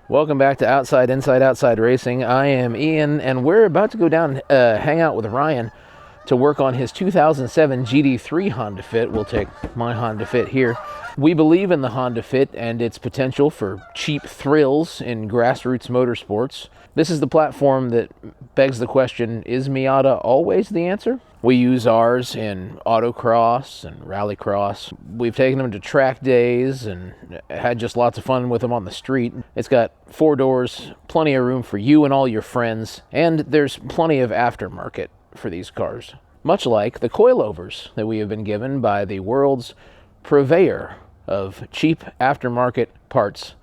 Welcome back to Outside, Inside, Outside Racing. I am Ian, and we're about to go down and hang out with Ryan to work on his 2007 GD3 Honda Fit. We'll take my Honda Fit here. We believe in the Honda Fit and its potential for cheap thrills in grassroots motorsports. This is the platform that begs the question, is Miata always the answer? We use ours in autocross and rallycross. We've taken them to track days and had just lots of fun with them on the street. It's got 4 doors, plenty of room for you and all your friends, and there's plenty of aftermarket for these cars. Much like the coilovers that we have been given by the world's purveyor of cheap aftermarket parts,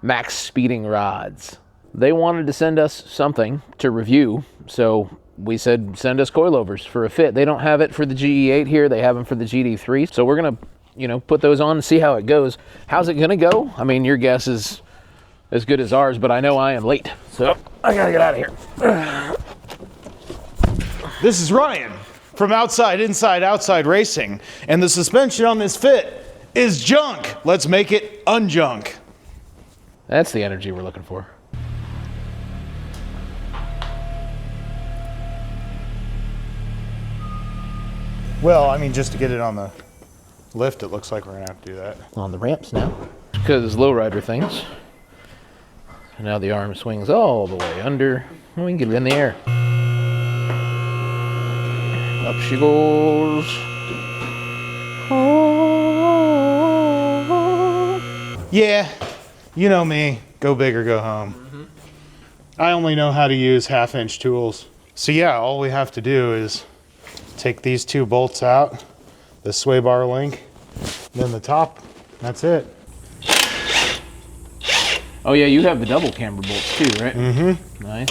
Maxpeedingrods. They wanted to send us something to review, so we said send us coilovers for a fit. They don't have it for the GE8 here, they have them for the GD3. So we're gonna, put those on and see how it goes. How's it gonna go? I mean, your guess is as good as ours, but I know I am late, so I gotta get out of here. This is Ryan from Outside, Inside, Outside Racing, and the suspension on this Fit is junk. Let's make it unjunk. That's the energy we're looking for. Well, I mean, just to get it on the lift, it looks like we're gonna have to do that. On the ramps now, because lowrider things. And now the arm swings all the way under. We can get it in the air. Up she goes. Yeah, you know me, go big or go home. I only know how to use 1/2-inch tools. So yeah, all we have to do is take these 2 bolts out, the sway bar link, then the top, that's it. Oh yeah, you have the double camber bolts too, right? Mm-hmm. Nice.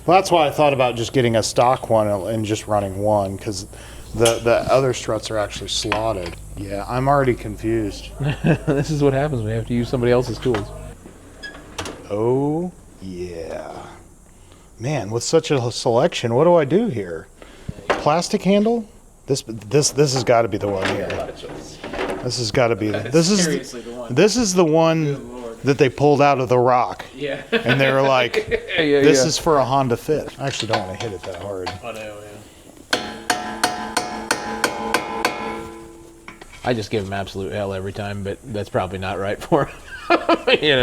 Well, that's why I thought about just getting a stock one and just running one, because the other struts are actually slotted. Yeah, I'm already confused. This is what happens when you have to use somebody else's tools. Oh, yeah. Man, with such a selection, what do I do here? Plastic handle? This has got to be the one here. This has got to be this is the one that they pulled out of the rock. Yeah. And they were like, this is for a Honda Fit. I actually don't want to hit it that hard. I know, yeah. I just give him absolute hell every time, but that's probably not right for him.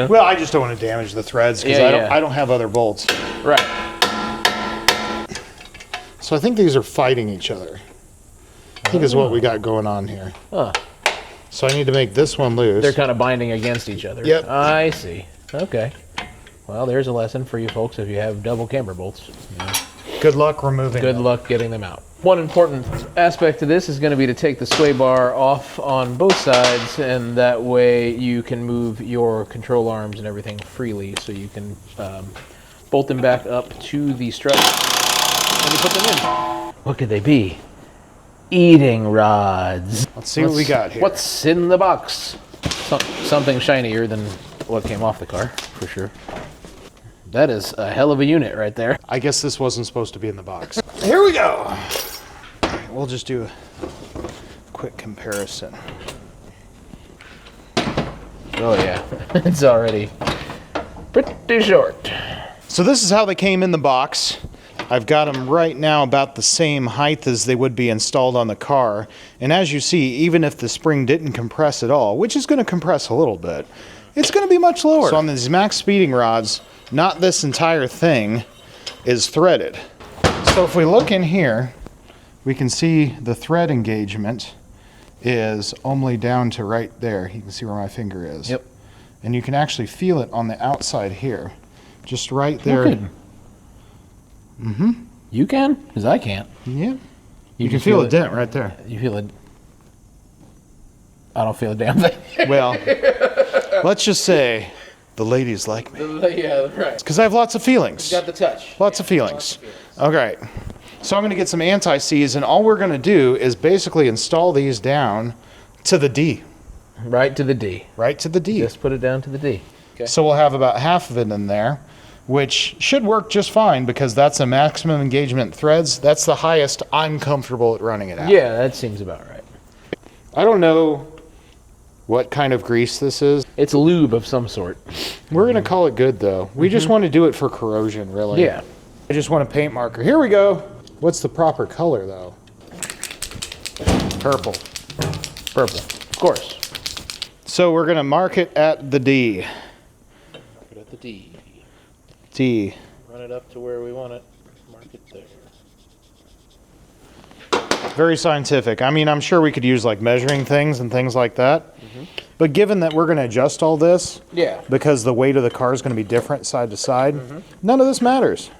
Well, I just don't want to damage the threads because I don't have other bolts. Right. So I think these are fighting each other. I think is what we got going on here. Huh. So I need to make this one loose. They're kind of binding against each other. Yep. I see. Okay. Well, there's a lesson for you folks if you have double camber bolts. Good luck removing them. Good luck getting them out. One important aspect to this is going to be to take the sway bar off on both sides, and that way you can move your control arms and everything freely, so you can bolt them back up to the strut when you put them in. What could they be? Eating rods. Let's see what we got here. What's in the box? Something shinier than what came off the car, for sure. That is a hell of a unit right there. I guess this wasn't supposed to be in the box. Here we go. All right, we'll just do a quick comparison. Oh yeah, it's already pretty short. So this is how they came in the box. I've got them right now about the same height as they would be installed on the car. And as you see, even if the spring didn't compress at all, which is going to compress a little bit, it's going to be much lower. So on these Maxpeedingrods, not this entire thing is threaded. So if we look in here, we can see the thread engagement is only down to right there. You can see where my finger is. Yep. And you can actually feel it on the outside here. Just right there. Mm-hmm. You can? Because I can't. Yeah. You can feel a dent right there. You feel it? I don't feel a damn thing. Well, let's just say the ladies like me. Yeah, right. Because I have lots of feelings. You got the touch. Lots of feelings. Okay. So I'm going to get some anti-seize, and all we're going to do is basically install these down to the D. Right to the D. Right to the D. Just put it down to the D. Okay. So we'll have about half of it in there, which should work just fine because that's a maximum engagement threads. That's the highest I'm comfortable at running it at. Yeah, that seems about right. I don't know what kind of grease this is. It's lube of some sort. We're going to call it good, though. We just want to do it for corrosion, really. Yeah. I just want a paint marker. Here we go. What's the proper color, though? Purple. Purple, of course. So we're going to mark it at the D. Mark it at the D. D. Run it up to where we want it. Mark it there. Very scientific. I mean, I'm sure we could use like measuring things and things like that. But given that we're going to adjust all this, because the weight of the car is going to be different side to side, none of this matters.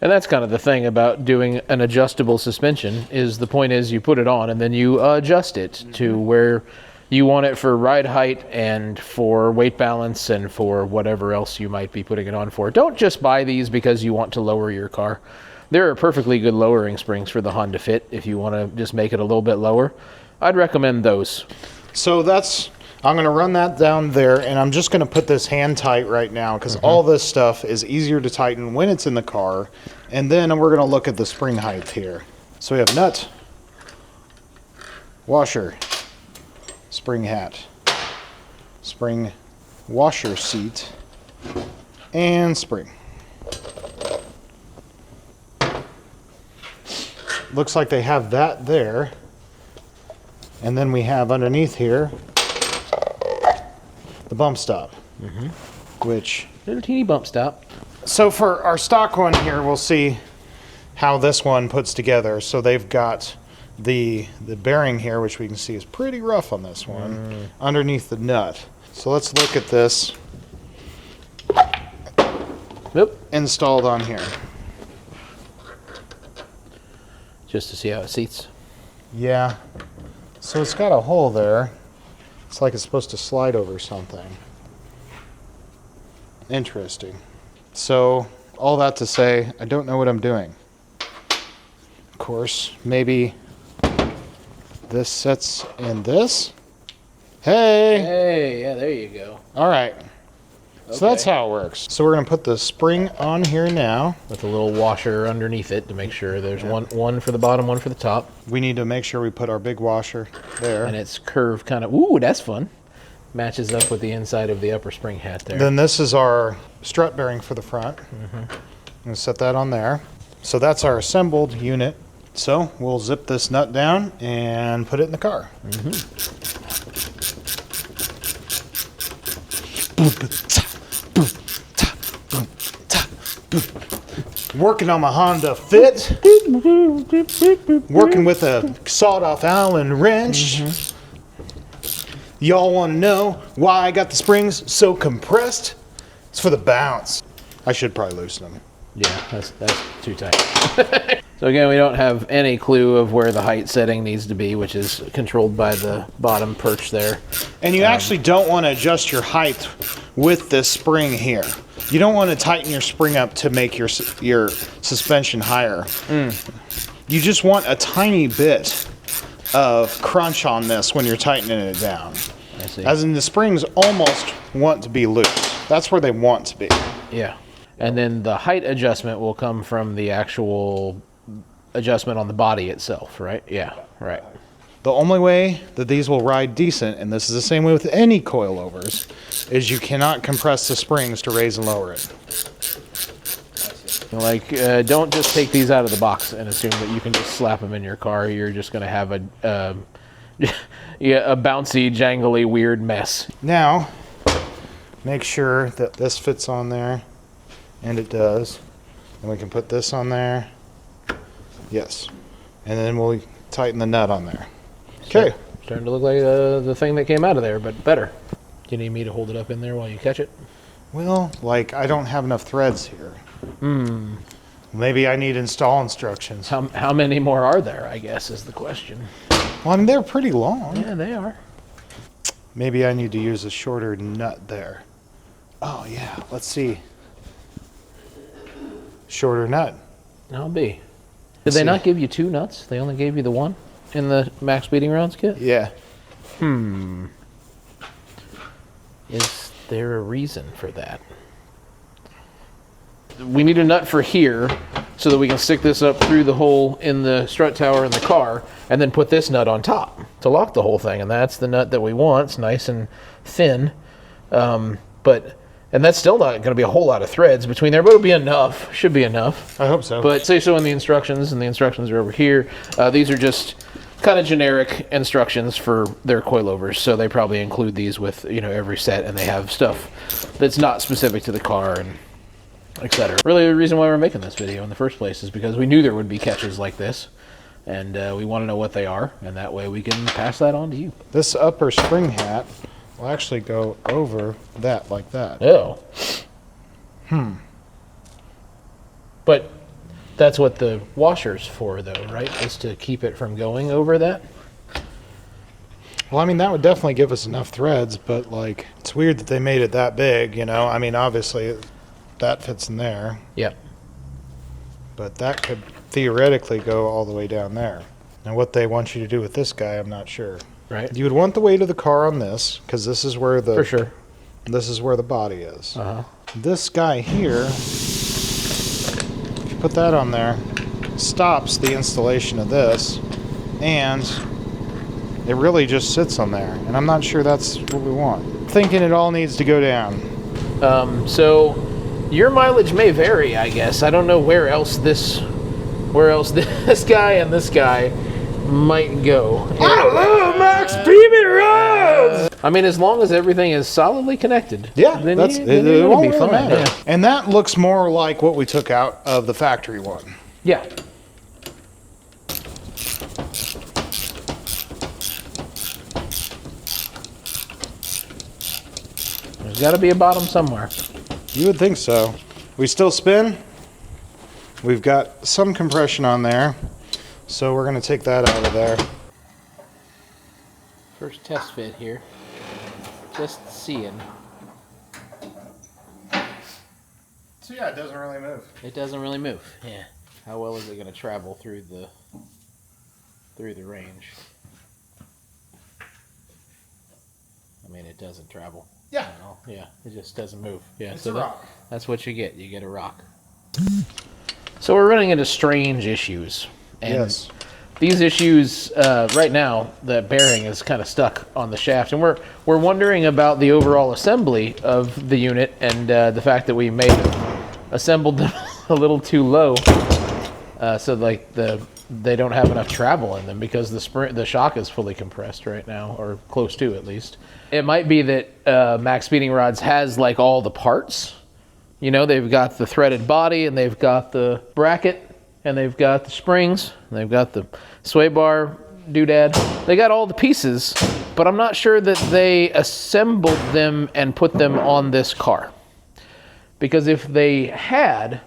And that's kind of the thing about doing an adjustable suspension is the point is you put it on and then you adjust it to where you want it for ride height and for weight balance and for whatever else you might be putting it on for. Don't just buy these because you want to lower your car. There are perfectly good lowering springs for the Honda Fit if you want to just make it a little bit lower. I'd recommend those. So I'm going to run that down there, and I'm just going to put this hand tight right now because all this stuff is easier to tighten when it's in the car. And then we're going to look at the spring height here. So we have nut, washer, spring hat, spring washer seat, and spring. Looks like they have that there. And then we have underneath here the bump stop, which... Little teeny bump stop. So for our stock one here, we'll see how this one puts together. So they've got the bearing here, which we can see is pretty rough on this one, underneath the nut. So let's look at this installed on here. Just to see how it seats. Yeah. So it's got a hole there. It's like it's supposed to slide over something. Interesting. So all that to say, I don't know what I'm doing. Of course, maybe this sets in this. Hey! Hey, yeah, there you go. All right. So that's how it works. So we're going to put the spring on here now. With a little washer underneath it to make sure there's one for the bottom, one for the top. We need to make sure we put our big washer there. And it's curved kind of, ooh, that's fun. Matches up with the inside of the upper spring hat there. Then this is our strut bearing for the front. I'm going to set that on there. So that's our assembled unit. So we'll zip this nut down and put it in the car. Working on my Honda Fit. Working with a sawed-off Allen wrench. Y'all want to know why I got the springs so compressed? It's for the bounce. I should probably loosen them. Yeah, that's too tight. So again, we don't have any clue of where the height setting needs to be, which is controlled by the bottom perch there. And you actually don't want to adjust your height with this spring here. You don't want to tighten your spring up to make your suspension higher. You just want a tiny bit of crunch on this when you're tightening it down. I see. As in the springs almost want to be loose. That's where they want to be. Yeah. And then the height adjustment will come from the actual adjustment on the body itself, right? Yeah, right. The only way that these will ride decent, and this is the same way with any coilovers, is you cannot compress the springs to raise and lower it. Like, don't just take these out of the box and assume that you can just slap them in your car. You're just going to have a bouncy, jangly, weird mess. Now, make sure that this fits on there, and it does. And we can put this on there. Yes. And then we'll tighten the nut on there. Okay. Starting to look like the thing that came out of there, but better. Do you need me to hold it up in there while you catch it? Well, like, I don't have enough threads here. Maybe I need install instructions. How many more are there, I guess, is the question. Well, I mean, they're pretty long. Yeah, they are. Maybe I need to use a shorter nut there. Oh, yeah. Let's see. Shorter nut. I'll be. Did they not give you two nuts? They only gave you the one in the Maxpeedingrods kit? Yeah. Is there a reason for that? We need a nut for here so that we can stick this up through the hole in the strut tower in the car and then put this nut on top to lock the whole thing. And that's the nut that we want. It's nice and thin. And that's still not going to be a whole lot of threads between there, but it'll be enough. Should be enough. I hope so. But say so in the instructions, and the instructions are over here. These are just kind of generic instructions for their coilovers, so they probably include these with every set, and they have stuff that's not specific to the car and etc. Really, the reason why we're making this video in the first place is because we knew there would be catches like this, and we want to know what they are, and that way we can pass that on to you. This upper spring hat will actually go over that like that. Oh. But that's what the washer's for, though, right? Is to keep it from going over that? Well, I mean, that would definitely give us enough threads, but, like, it's weird that they made it that big, I mean, obviously, that fits in there. Yep. But that could theoretically go all the way down there. And what they want you to do with this guy, I'm not sure. Right. You would want the weight of the car on this, because this is where the... For sure. This is where the body is. Uh-huh. This guy here, if you put that on there, stops the installation of this, and it really just sits on there. And I'm not sure that's what we want. I'm thinking it all needs to go down. So your mileage may vary, I guess. I don't know where else this guy and this guy might go. I love Maxpeedingrods! I mean, as long as everything is solidly connected. Yeah, then it it'll won't be really fine. matter. Yeah. And that looks more like what we took out of the factory one. Yeah. There's got to be a bottom somewhere. You would think so. We still spin. We've got some compression on there, so we're going to take that out of there. First test fit here. Just seeing. So yeah, it doesn't really move. It doesn't really move. Yeah. How well is it going to travel through the range? I mean, it doesn't travel. Yeah. Yeah, it just doesn't move. Yeah, It's so a rock. That's what you get. You get a rock. So we're running into strange issues. And Yes. these issues, right now, the bearing is kind of stuck on the shaft, and we're wondering about the overall assembly of the unit, and the fact that we assembled them a little too low, so like they don't have enough travel in them because the shock is fully compressed right now, or close to at least. It might be that Maxpeedingrods has like all the parts. They've got the threaded body, and they've got the bracket, and they've got the springs, and they've got the sway bar doodad. They got all the pieces, but I'm not sure that they assembled them and put them on this car. Because if they had,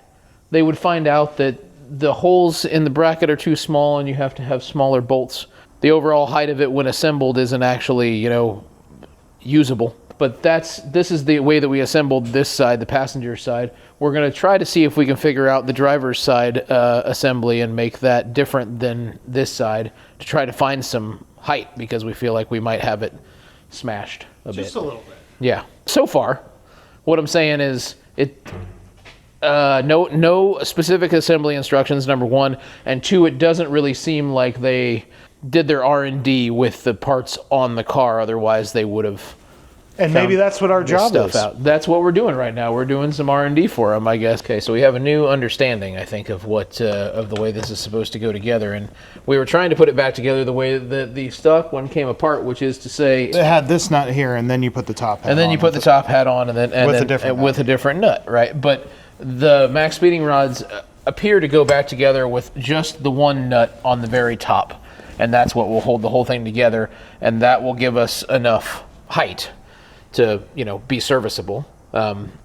they would find out that the holes in the bracket are too small and you have to have smaller bolts. The overall height of it when assembled isn't actually, usable. But this is the way that we assembled this side, the passenger side. We're going to try to see if we can figure out the driver's side assembly and make that different than this side to try to find some height, because we feel like we might have it smashed a bit. Just a little bit. Yeah. So far, what I'm saying is no specific assembly instructions, number one, and two, it doesn't really seem like they did their R&D with the parts on the car. Otherwise, they would have. And maybe that's what our job is. That's what we're doing right now. We're doing some R&D for them, I guess. Okay, so we have a new understanding, I think, of of the way this is supposed to go together, and we were trying to put it back together the way that the stock one came apart, which is to say, It had this nut here, and then you put the top hat on. and then you put the top hat on, and then with a different nut, right? But the Maxpeedingrods appear to go back together with just the one nut on the very top, and that's what will hold the whole thing together, and that will give us enough height to be serviceable.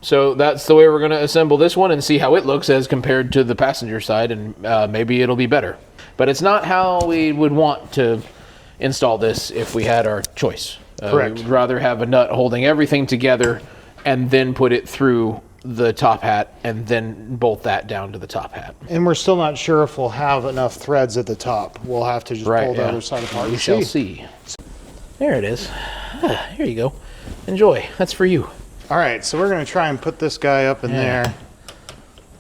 So that's the way we're going to assemble this one and see how it looks as compared to the passenger side, and maybe it'll be better. But it's not how we would want to install this if we had our choice. Correct. We would rather have a nut holding everything together and then put it through the top hat and then bolt that down to the top hat. And we're still not sure if we'll have enough threads at the top. We'll have to just pull the other side apart. We shall see. There it is. Here you go. Enjoy. That's for you. All right, so we're going to try and put this guy up in there.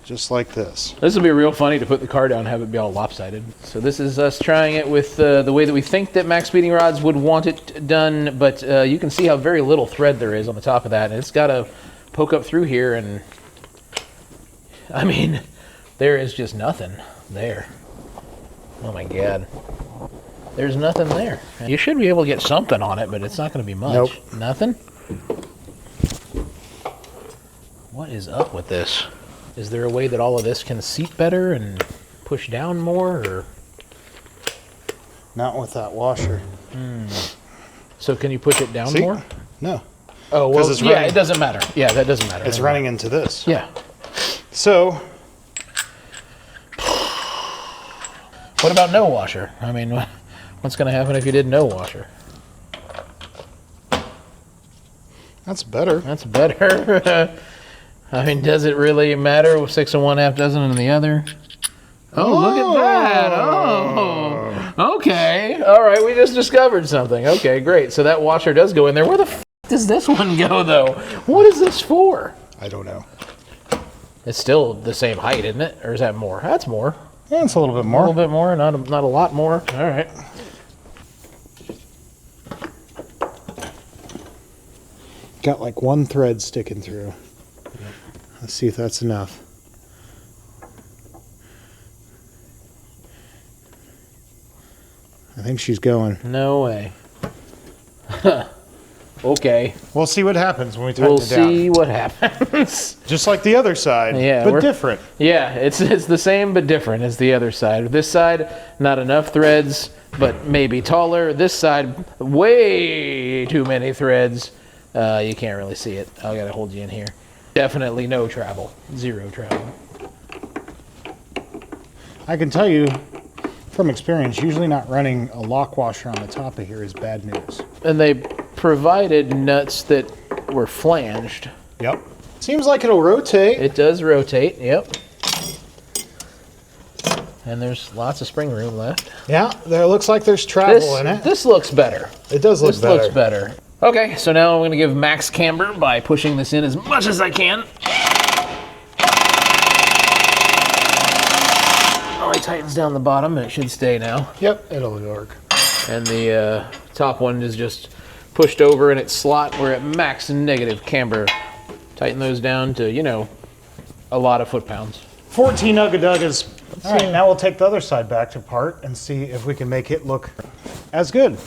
just like this. This will be real funny to put the car down and have it be all lopsided. So this is us trying it with the way that we think that Maxpeedingrods would want it done, but you can see how very little thread there is on the top of that, and it's got to poke up through here, and I mean, there is just nothing there. Oh my God. There's nothing there. You should be able to get something on it, but it's not going to be much. Nope. Nothing? What is up with this? Is there a way that all of this can seat better and push down more, or? Not with that washer. So can you push it down See? more? No. Oh, well, it's yeah, running, it doesn't matter. Yeah, that doesn't matter. it's running into this. Yeah. So, What about no washer? I mean, what's going to happen if you did no washer? that's better. That's better. I mean, does it really matter with 6 in one, half dozen in the other? Oh, look at that. Oh, okay. All right, we just discovered something. Okay, great. So that washer does go in there. Where the f does this one go, though? What is this for? I don't know. It's still the same height, isn't it? Or is that more? That's more. Yeah, it's a little bit A more. little bit more, not a lot more. All right. Got like one thread sticking through. Let's see if that's enough. I think she's going. No way. Okay. We'll see what happens when we tighten We'll it down. see what happens. Just like the other side, Yeah, but we're- different. Yeah, it's the same but different as the other side. This side, not enough threads, but maybe taller. This side, way too many threads. You can't really see it. I gotta hold you in here. Definitely no travel. Zero travel. I can tell you from experience, usually not running a lock washer on the top of here is bad news. And they provided nuts that were flanged. Yep. Seems like it'll rotate. It does rotate, yep. And there's lots of spring room left. Yeah, there looks like there's travel in it. This looks better. It does look This better. looks better. Okay, so now I'm going to give max camber by pushing this in as much as I can. Oh, it tightens down the bottom, and it should stay now. Yep, it'll work. And the top one is just pushed over in its slot. We're at max negative camber. Tighten those down to, you know, a lot of foot-pounds. 14 Ugga-Duggas. All right, now we'll take the other side back apart and see if we can make it look as good.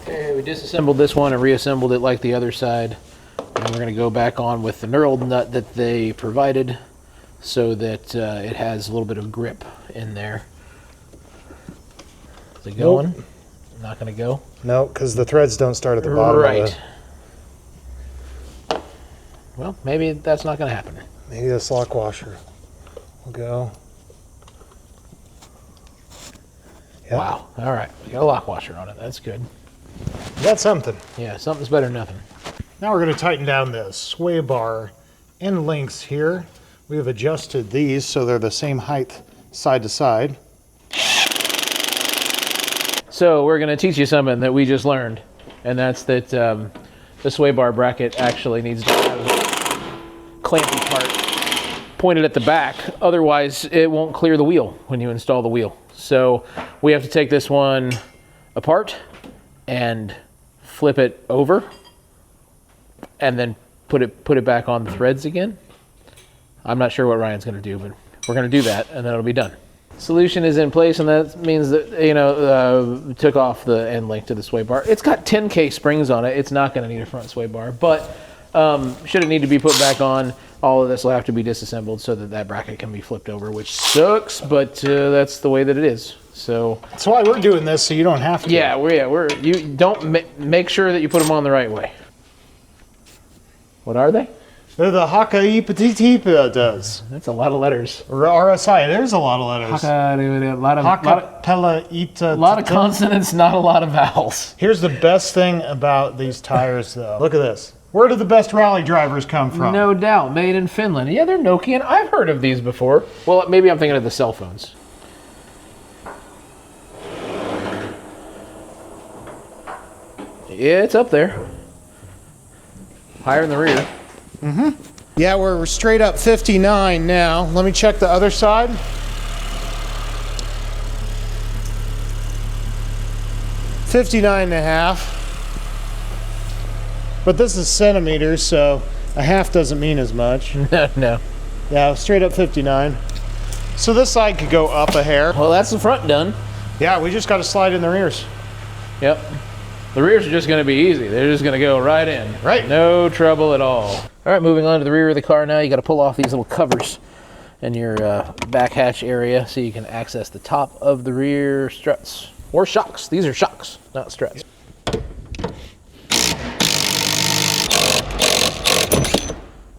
Okay, we disassembled this one and reassembled it like the other side. And we're going to go back on with the knurled nut that they provided so that it has a little bit of grip in there. Is it going? Nope. Not going to go? No, because the threads don't start at the bottom. Right. Well, maybe that's not going to happen. Maybe this lock washer will go. Yep. Wow. All right. We got a lock washer on it. That's good. That's something. Yeah, something's better than nothing. Now we're going to tighten down this sway bar end links here. We have adjusted these so they're the same height side to side. So we're going to teach you something that we just learned, and that's that the sway bar bracket actually needs to have a clampy part pointed at the back. Otherwise, it won't clear the wheel when you install the wheel. So we have to take this one apart and flip it over and then put it back on the threads again. I'm not sure what Ryan's going to do, but we're going to do that, and then it'll be done. Solution is in place, and that means that, you know, took off the end link to the sway bar. It's got 10K springs on it. It's not going to need a front sway bar, but should it need to be put back on, all of this will have to be disassembled so that that bracket can be flipped over, which sucks, but that's the way that it is. So that's why we're doing this, so you don't have to. Yeah, you don't make sure that you put them on the right way. What are they? They're the Haka-Ipatitipa does. That's a lot of letters. RSI, there's a lot of letters. A lot Haka-Pela-Ita. lot of consonants, not a lot of vowels. Here's the best thing about these tires, though. Look at this. Where do the best rally drivers come from? No doubt, made in Finland. Yeah, they're Nokian. I've heard of these before. Well, maybe I'm thinking of the cell phones. Yeah, it's up there. Higher in the rear. Yeah, we're straight up 59 now. Let me check the other side. $59.5. But this is centimeters, so a half doesn't mean as much. No. Yeah, straight up 59. So this side could go up a hair. Well, that's the front done. Yeah, we just got to slide in the rears. Yep. The rears are just going to be easy. They're just going to go right in. Right. No trouble at all. All right, moving on to the rear of the car now. You got to pull off these little covers in your back hatch area so you can access the top of the rear struts. Or shocks. These are shocks, not struts.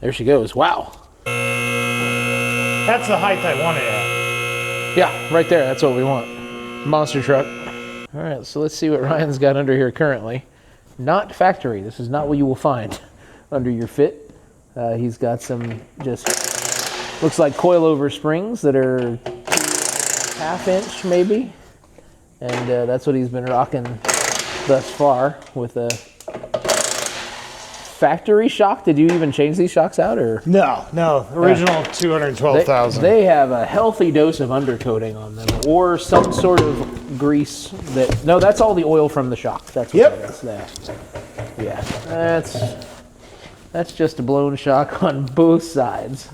There she goes. Wow. That's the height I wanted at. Yeah, right there. That's what we want. Monster truck. All right, so let's see what Ryan's got under here currently. Not factory. This is not what you will find under your fit. He's got some just, looks like coilover springs that are 1/2 inch maybe. And that's what he's been rocking thus far with a factory shock. Did you even change these shocks out, or? No. Original 212,000. They have a healthy dose of undercoating on them, or some sort of grease that. No, that's all the oil from the shock. That's what it is. Yeah, that's just a blown shock on both sides.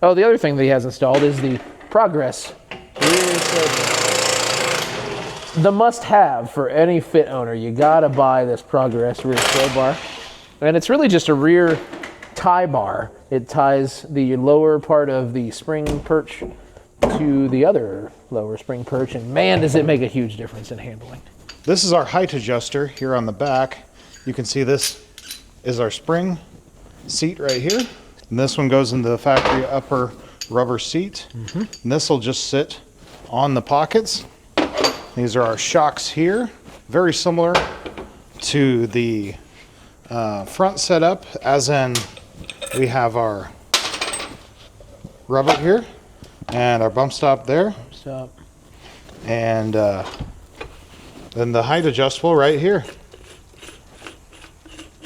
Oh, the other thing that he has installed is the Progress rear sill. The must-have for any fit owner. You gotta buy this Progress rear sill bar. And it's really just a rear tie bar. It ties the lower part of the spring perch to the other lower spring perch, and man, does it make a huge difference in handling. This is our height adjuster here on the back. You can see this is our spring seat right here. And this one goes into the factory upper rubber seat. And this will just sit on the pockets. These are our shocks here. Very similar to the front setup, as in we have our rubber here and our bump stop there. And then the height adjustable right here.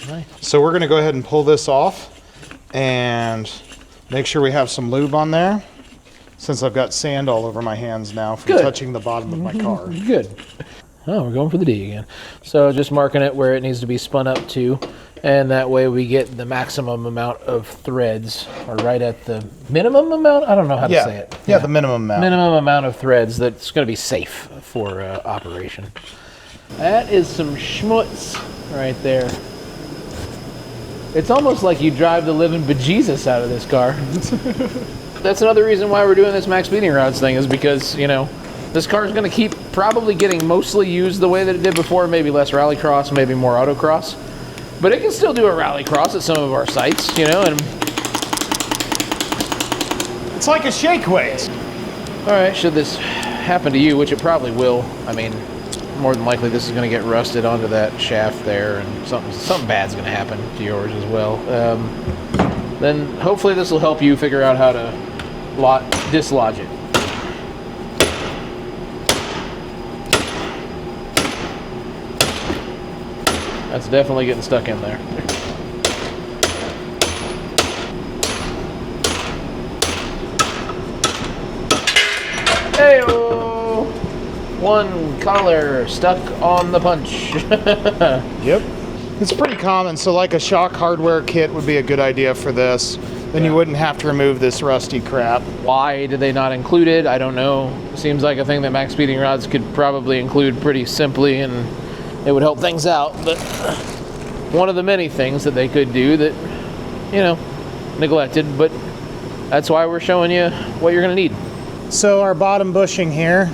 Nice. So we're going to go ahead and pull this off and make sure we have some lube on there, since I've got sand all over my hands now from touching the bottom of my car. Good. Oh, we're going for the D again. So just marking it where it needs to be spun up to, and that way we get the maximum amount of threads, or right at the minimum amount? I don't know how to say it. Yeah, the minimum amount. Minimum amount of threads that's going to be safe for operation. That is some schmutz right there. It's almost like you drive the living bejesus out of this car. That's another reason why we're doing this Maxpeedingrods thing, is because, you know, this car is going to keep probably getting mostly used the way that it did before, maybe less rallycross, maybe more autocross. But it can still do a rallycross at some of our sites, you know, and it's like a shake weight. All right, should this happen to you, which it probably will, I mean, more than likely this is going to get rusted onto that shaft there, and something bad's going to happen to yours as well. Then hopefully this will help you figure out how to dislodge it. That's definitely getting stuck in there. Hey-o! One collar stuck on the punch. Yep. It's pretty common, so like a shock hardware kit would be a good idea for this. Then you wouldn't have to remove this rusty crap. Why did they not include it? I don't know. Seems like a thing that Maxpeedingrods could probably include pretty simply, and it would help things out. But one of the many things that they could do that, you know, neglected. But that's why we're showing you what you're going to need. So our bottom bushing here,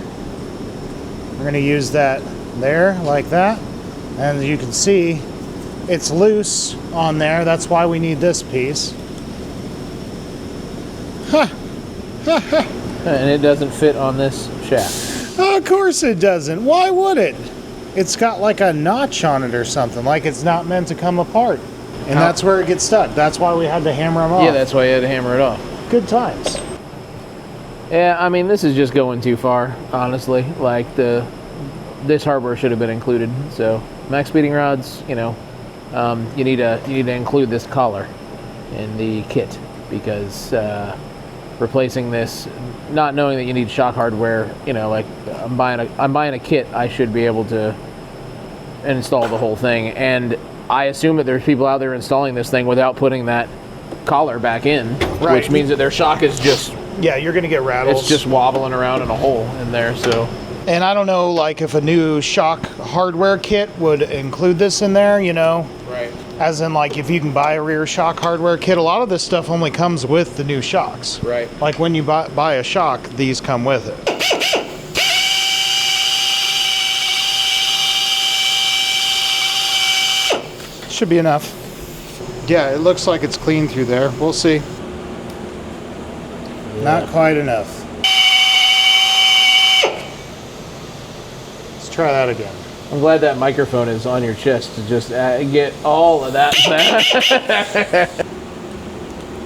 we're going to use that there, like that. And you can see it's loose on there. That's why we need this piece. And it doesn't fit on this shaft. Of course it doesn't. Why would it? It's got like a notch on it or something, like it's not meant to come apart. And that's where it gets stuck. That's why we had to hammer them off. Yeah, that's why you had to hammer it off. Good times. Yeah, I mean, this is just going too far, honestly. Like, this hardware should have been included. So, Maxpeedingrods, you know, you need to include this collar in the kit. because replacing this, not knowing that you need shock hardware, you know, like I'm buying a kit, I should be able to install the whole thing. And I assume that there's people out there installing this thing without putting that collar back in, which means that their shock is just, yeah, you're gonna get rattles. It's just wobbling around in a hole in there. So, and I don't know, like if a new shock hardware kit would include this in there, you know, right? As in, like, if you can buy a rear shock hardware kit, a lot of this stuff only comes with the new shocks. Right. Like when you buy a shock, these come with it. Should be enough. Yeah, it looks like it's clean through there. We'll see. Yeah. Not quite enough. Let's try that again. I'm glad that microphone is on your chest to just get all of that.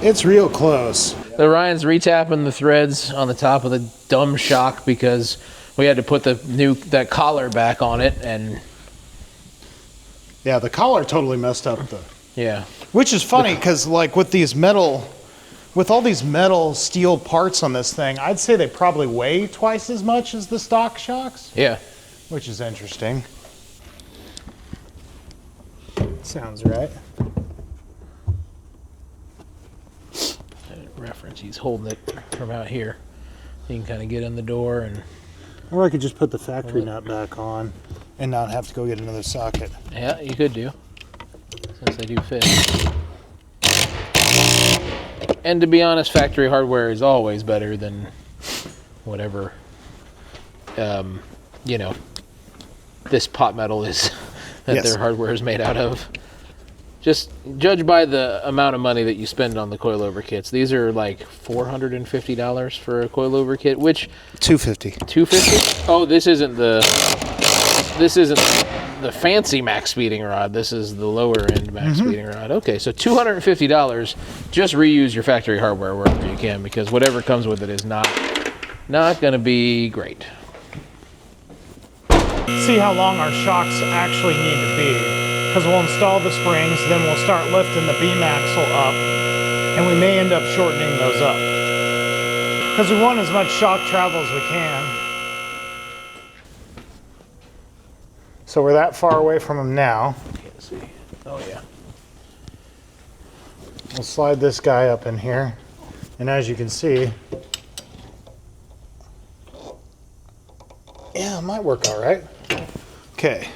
It's real close. The Ryan's retapping the threads on the top of the dumb shock because we had to put that collar back on it, and yeah, the collar totally messed up the. Yeah. Which is funny because, like, with all these metal steel parts on this thing, I'd say they probably weigh twice as much as the stock shocks. Yeah. Which is interesting. Sounds right. Reference, he's holding it from out here. You can kind of get in the door, and or I could just put the factory nut back on and not have to go get another socket. Yeah, you could do, since they do fit. And to be honest, factory hardware is always better than whatever, you know, this pot metal is that their hardware is made out of. Just judge by the amount of money that you spend on the coilover kits. These are like $450 for a coilover kit, which $250. $250? Oh, this isn't the fancy Maxpeedingrod. This is the lower end Maxpeedingrod. Okay, so $250. Just reuse your factory hardware wherever you can, because whatever comes with it is not going to be great. See how long our shocks actually need to be, because we'll install the springs, then we'll start lifting the beam axle up, and we may end up shortening those up, because we want as much shock travel as we can. So we're that far away from them now. Can't see. Oh yeah. We'll slide this guy up in here, and as you can see, yeah, it might work all right. Okay,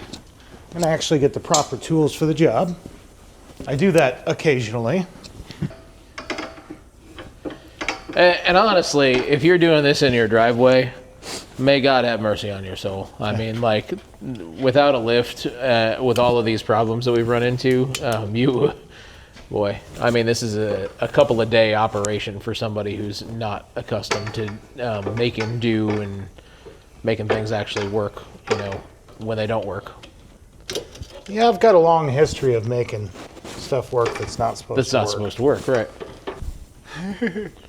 I'm gonna actually get the proper tools for the job. I do that occasionally. And honestly, if you're doing this in your driveway, may God have mercy on your soul. I mean, like, without a lift, with all of these problems that we've run into, boy, I mean, this is a couple of day operation for somebody who's not accustomed to making do and making things actually work, you know, when they don't work. Yeah, I've got a long history of making stuff work that's not supposed to work. That's not supposed to work, right.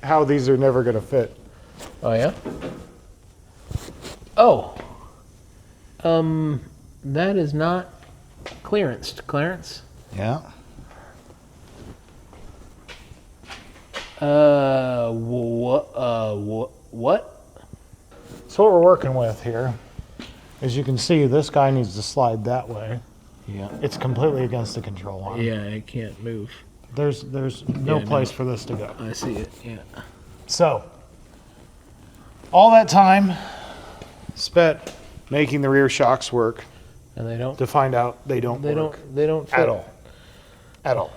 How these are never going to fit. Oh, yeah? Oh. That is not clearanced. Clarence? Yeah. What? So what we're working with here, as you can see, this guy needs to slide that way. Yeah. It's completely against the control arm. Yeah, it can't move. There's no place for this to go. I see it, yeah. So, all that time spent making the rear shocks work, and they don't, to find out they don't work. They don't fit. At all.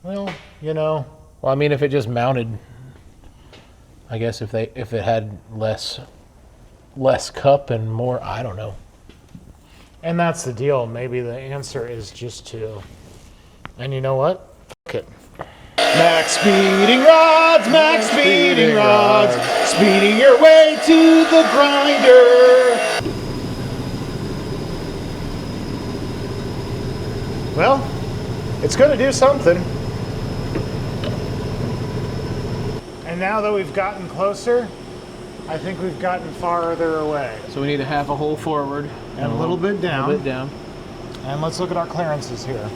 Well, you know. Well, I mean, if it just mounted, I guess if it had less cup and more, I don't know. And that's the deal. Maybe the answer is just to, and you know what? Fuck it. Maxpeedingrods, Maxpeedingrods, speeding your way to the grinder. Well, it's going to do something. And now that we've gotten closer, I think we've gotten farther away. So we need a half a hole forward. And a little bit down. A little bit down. And let's look at our clearances here.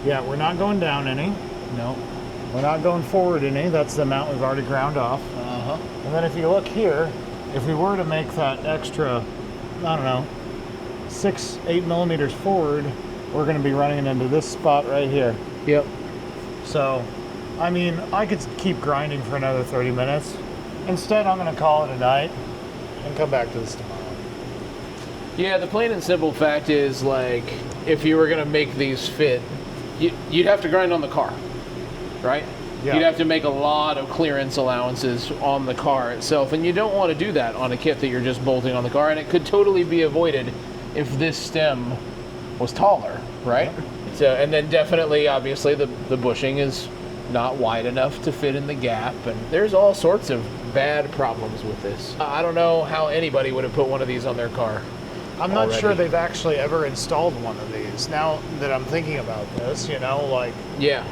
Yeah, we're not going down any. No. We're not going forward any. That's the amount we've already ground off. And then if you look here, if we were to make that extra, I don't know, 6-8 millimeters forward, we're going to be running into this spot right here. Yep. So, I mean, I could keep grinding for another 30 minutes. Instead, I'm going to call it a night and come back to this tomorrow. Yeah, the plain and simple fact is, like, if you were going to make these fit, you'd have to grind on the car, right? Yeah. You'd have to make a lot of clearance allowances on the car itself, and you don't want to do that on a kit that you're just bolting on the car, and it could totally be avoided if this stem was taller, right? So, and then definitely, obviously, the bushing is not wide enough to fit in the gap, and there's all sorts of bad problems with this. I don't know how anybody would have put one of these on their car. I'm not sure they've actually ever installed one of these. Now that I'm thinking about this, you know, like... Yeah.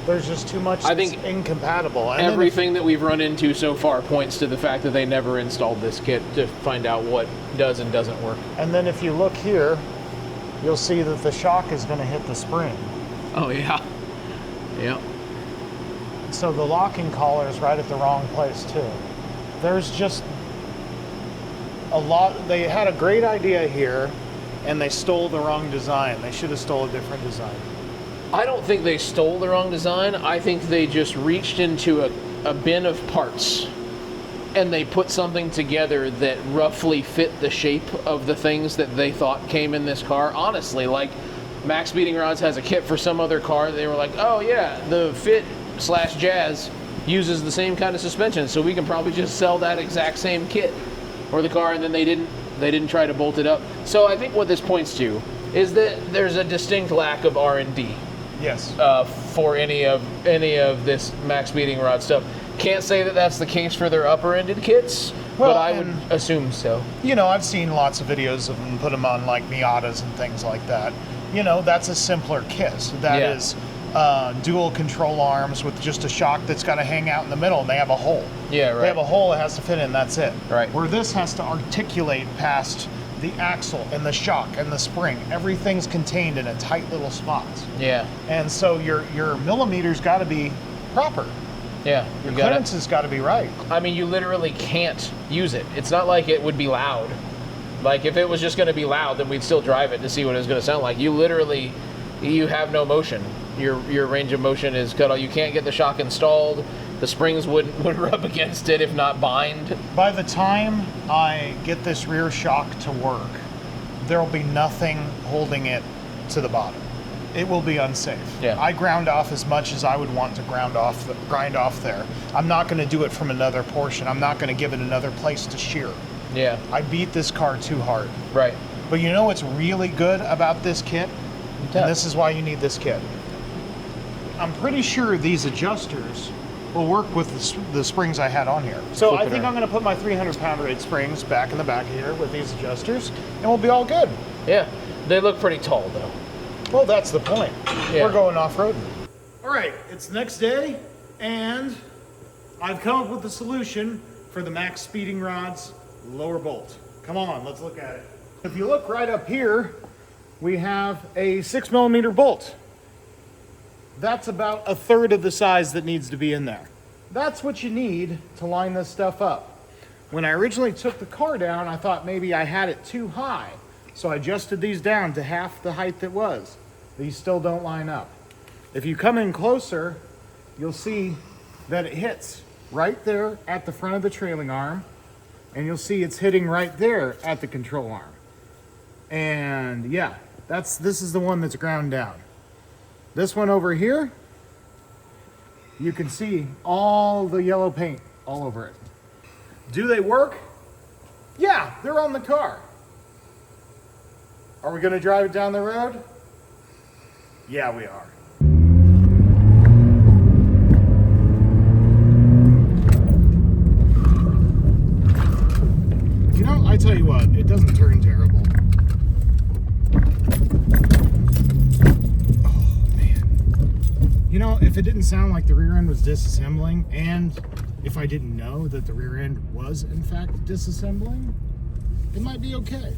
There's just too much that's incompatible. And everything that we've run into so far points to the fact that they never installed this kit to find out what does and doesn't work. And then if you look here, you'll see that the shock is going to hit the spring. Oh, yeah. Yeah. So the locking collar is right at the wrong place, too. There's just a lot. They had a great idea here, and they stole the wrong design. They should have stole a different design. I don't think they stole the wrong design. I think they just reached into a bin of parts and they put something together that roughly fit the shape of the things that they thought came in this car. Honestly, like Maxpeedingrods has a kit for some other car. They were like, oh yeah, the Fit/Jazz uses the same kind of suspension, so we can probably just sell that exact same kit for the car, and then they didn't try to bolt it up. So I think what this points to is that there's a distinct lack of R&D. Yes. For any of this Maxpeedingrod stuff. Can't say that that's the case for their upper-ended kits, but I would assume so. You know, I've seen lots of videos of them put them on like Miatas and things like that. You know, that's a simpler kit. That is dual control arms with just a shock that's got to hang out in the middle, and they have a hole. Yeah, right. They have a hole it has to fit in. That's it. Right. Where this has to articulate past the axle and the shock and the spring. Everything's contained in a tight little spot. Yeah. And so your millimeters got to be proper. Yeah. Your clearance has got to be right. I mean, you literally can't use it. It's not like it would be loud. Like if it was just going to be loud, then we'd still drive it to see what it was going to sound like. You have no motion. Your range of motion is cut off. You can't get the shock installed. The springs would rub against it, if not bind. By the time I get this rear shock to work, there'll be nothing holding it to the bottom. It will be unsafe. Yeah. I ground off as much as I would want to grind off there. I'm not going to do it from another portion. I'm not going to give it another place to shear. Yeah. I beat this car too hard. Right. But you know what's really good about this kit? And this is why you need this kit. I'm pretty sure these adjusters will work with the springs I had on here. So I think I'm going to put my 300-pound rated springs back in the back here with these adjusters, and we'll be all good. Yeah. They look pretty tall, though. Well, that's the point. Yeah. We're going off-road. All right, it's the next day, and I've come up with a solution for the Maxpeedingrods lower bolt. Come on, let's look at it. If you look right up here, we have a 6mm bolt. That's about a third of the size that needs to be in there. That's what you need to line this stuff up. When I originally took the car down, I thought maybe I had it too high. So I adjusted these down to half the height it was. These still don't line up. If you come in closer, you'll see that it hits right there at the front of the trailing arm, and you'll see it's hitting right there at the control arm. And yeah, this is the one that's ground down. This one over here, you can see all the yellow paint all over it. Do they work? Yeah, they're on the car. Are we going to drive it down the road? Yeah, we are. You know, I tell you what, it doesn't turn terrible. You know, if it didn't sound like the rear end was disassembling, and if I didn't know that the rear end was in fact disassembling, it might be okay.